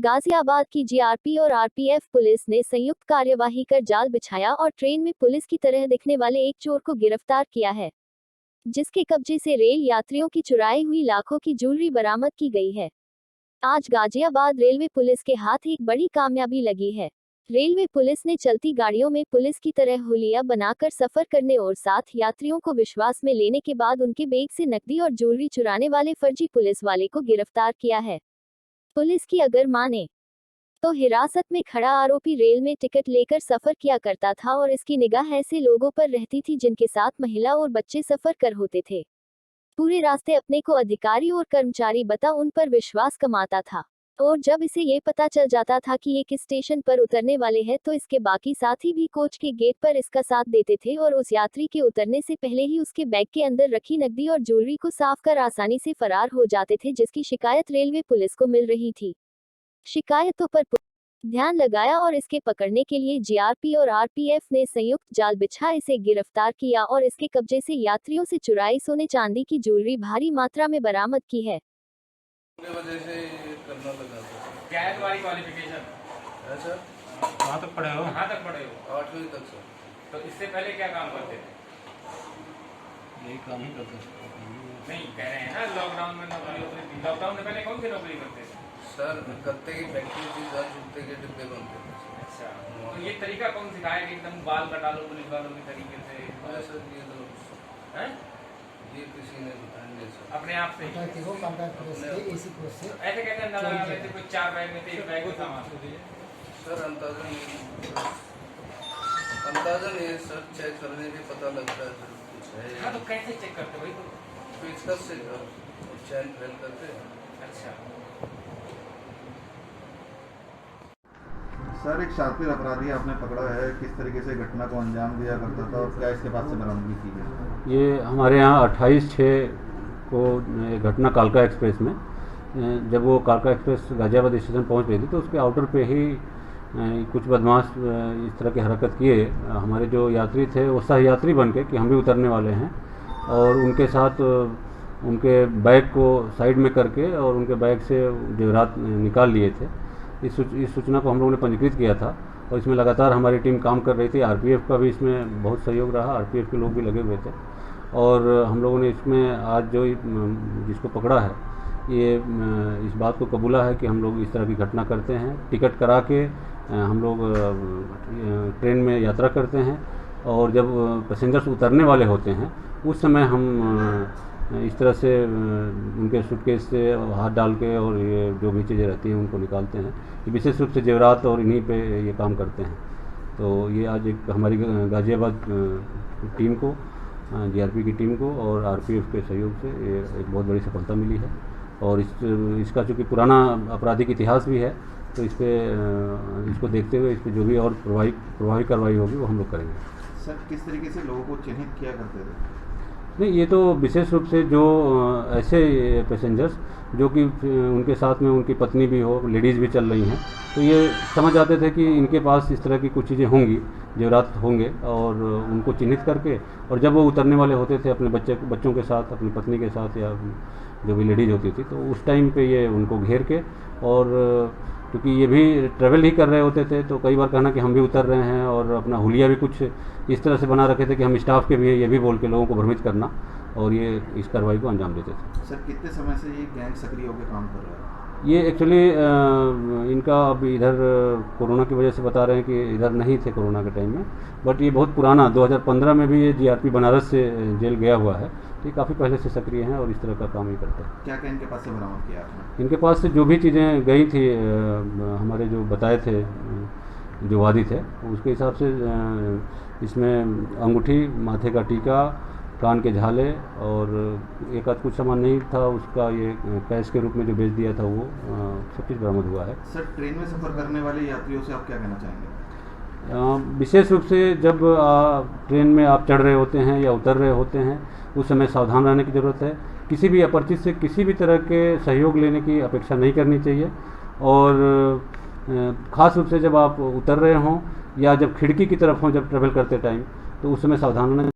गाजियाबाद की जीआरपी और RPF police ने संयुक्त कार्यवाही कर जाल बिछाया और ट्रेन में पुलिस की तरह दिखने वाले एक चोर को गिरफ्तार किया है, जिसके कब्जे से रेल यात्रियों की चुराई हुई लाखों की ज्वेलरी बरामद की गई है। आज गाजियाबाद रेलवे पुलिस के हाथ एक बड़ी कामयाबी लगी है। रेलवे पुलिस ने चलती गाड़ियों में पुलिस की तरह हुलिया बनाकर सफर करने और साथ यात्रियों को विश्वास में लेने के बाद उनके बैग से नकदी और ज्वेलरी चुराने वाले फर्जी पुलिस वाले को गिरफ्तार किया है। पुलिस की अगर माने तो हिरासत में खड़ा आरोपी रेल में टिकट लेकर सफर किया करता था और इसकी निगाह ऐसे लोगों पर रहती थी जिनके साथ महिला और बच्चे सफर कर होते थे। पूरे रास्ते अपने को अधिकारी और कर्मचारी बता उन पर विश्वास कमाता था और जब इसे ये पता चल जाता था कि ये किस स्टेशन पर उतरने वाले हैं तो इसके बाकी साथी भी कोच के गेट पर इसका साथ देते थे और उस यात्री के उतरने से पहले ही उसके बैग के अंदर रखी नकदी और ज्वेलरी को साफ कर आसानी से फरार हो जाते थे, जिसकी शिकायत रेलवे पुलिस को मिल रही थी। शिकायतों पर ध्यान लगाया और इसके पकड़ने के लिए जीआरपी और आरपीएफ ने संयुक्त जाल बिछा इसे गिरफ्तार किया और इसके कब्जे से यात्रियों से चुराई सोने चांदी की ज्वेलरी भारी मात्रा में बरामद की है। वजह से करना लगा था। क्या है तुम्हारी क्वालिफिकेशन? सर कहाँ तक पढ़े हो? कहाँ तक पढ़े हो? 8वीं तक सर। तो इससे पहले क्या काम करते थे? यही काम ही करते थे। नहीं कह रहे हैं ना लॉकडाउन में नौकरी होती थी। लॉकडाउन से पहले कौन सी नौकरी करते थे? सर गत्ते की फैक्ट्री थी, सर जूते के डिब्बे बनते थे। अच्छा, तो ये तरीका कौन सिखाया कि एकदम बाल कटा लो पुलिस वालों के तरीके से? सर ये तो हैं? ये किसी ने बताया नहीं सर। अपने आप से ही? ऐसे ऐसे कैसे अंदाजा लगा लेते कोई 4 बैग में थे, 1 बैग में सामान? सर अंदाजा नहीं है सर, चेक करने के पता लगता है सर कुछ है। हाँ, तो कैसे चेक करते भाई? तो पेचकस से चैन फेल करते हैं। अच्छा, सर एक शातिर अपराधी आपने पकड़ा है, किस तरीके से घटना को अंजाम दिया करता था और क्या इसके पास से बरामदगी की गई? ये हमारे यहाँ 28/6 को एक घटना कालका एक्सप्रेस में, जब वो कालका एक्सप्रेस गाजियाबाद स्टेशन पहुँच रही थी तो उसके आउटर पे ही कुछ बदमाश इस तरह की हरकत किए। हमारे जो यात्री थे वो सह यात्री बन के कि हम भी उतरने वाले हैं और उनके साथ उनके बैग को साइड में करके और उनके बैग से जेवरात निकाल लिए थे। इस सूचना को हम लोगों ने पंजीकृत किया था और इसमें लगातार हमारी टीम काम कर रही थी। आरपीएफ का भी इसमें बहुत सहयोग रहा, आरपीएफ के लोग भी लगे हुए थे और हम लोगों ने इसमें आज जो जिसको पकड़ा है ये इस बात को कबूला है कि हम लोग इस तरह की घटना करते हैं। टिकट करा के हम लोग ट्रेन में यात्रा करते हैं और जब पैसेंजर्स उतरने वाले होते हैं उस समय हम इस तरह से उनके सूटकेस से हाथ डाल के और ये जो भी चीज़ें रहती हैं उनको निकालते हैं। विशेष रूप से जेवरात और इन्हीं पे ये काम करते हैं। तो ये आज एक हमारी गाजियाबाद टीम को, जीआरपी की टीम को और आरपीएफ के सहयोग से ये एक बहुत बड़ी सफलता मिली है और इसका चूँकि पुराना आपराधिक इतिहास भी है तो इस पर इसको देखते हुए इस पर जो भी और प्रभावी कार्रवाई होगी वो हम लोग करेंगे। सर किस तरीके से लोगों को चिन्हित किया करते थे? नहीं, ये तो विशेष रूप से जो ऐसे पैसेंजर्स जो कि उनके साथ में उनकी पत्नी भी हो, लेडीज़ भी चल रही हैं, तो ये समझ जाते थे कि इनके पास इस तरह की कुछ चीज़ें होंगी, जेवरात होंगे और उनको चिन्हित करके और जब वो उतरने वाले होते थे अपने बच्चों के साथ, अपनी पत्नी के साथ या जो भी लेडीज़ होती थी तो उस टाइम पे ये उनको घेर के और क्योंकि ये भी ट्रैवल ही कर रहे होते थे तो कई बार कहना कि हम भी उतर रहे हैं और अपना हुलिया भी कुछ इस तरह से बना रखे थे कि हम स्टाफ के भी हैं, ये भी बोल के लोगों को भ्रमित करना और ये इस कार्रवाई को अंजाम देते थे। सर कितने समय से ये गैंग सक्रिय होकर काम कर रहा है? ये एक्चुअली इनका अब इधर कोरोना की वजह से बता रहे हैं कि इधर नहीं थे कोरोना के टाइम में, बट ये बहुत पुराना 2015 में भी ये जीआरपी बनारस से जेल गया हुआ है तो ये काफ़ी पहले से सक्रिय हैं और इस तरह का काम ही करते हैं। क्या क्या इनके पास से बरामद किया आपने? इनके पास से जो भी चीज़ें गई थी हमारे जो बताए थे जो वादी थे उसके हिसाब से इसमें अंगूठी, माथे का टीका, कान के झाले और एक आध कुछ सामान नहीं था उसका ये कैश के रूप में जो बेच दिया था वो सब चीज़ बरामद हुआ है। सर ट्रेन में सफ़र करने वाले यात्रियों से आप क्या कहना चाहेंगे? विशेष रूप से जब ट्रेन में आप चढ़ रहे होते हैं या उतर रहे होते हैं उस समय सावधान रहने की ज़रूरत है। किसी भी अपरिचित से किसी भी तरह के सहयोग लेने की अपेक्षा नहीं करनी चाहिए और ख़ास रूप से जब आप उतर रहे हों या जब खिड़की की तरफ हों जब ट्रैवल करते टाइम तो उस समय सावधान रहना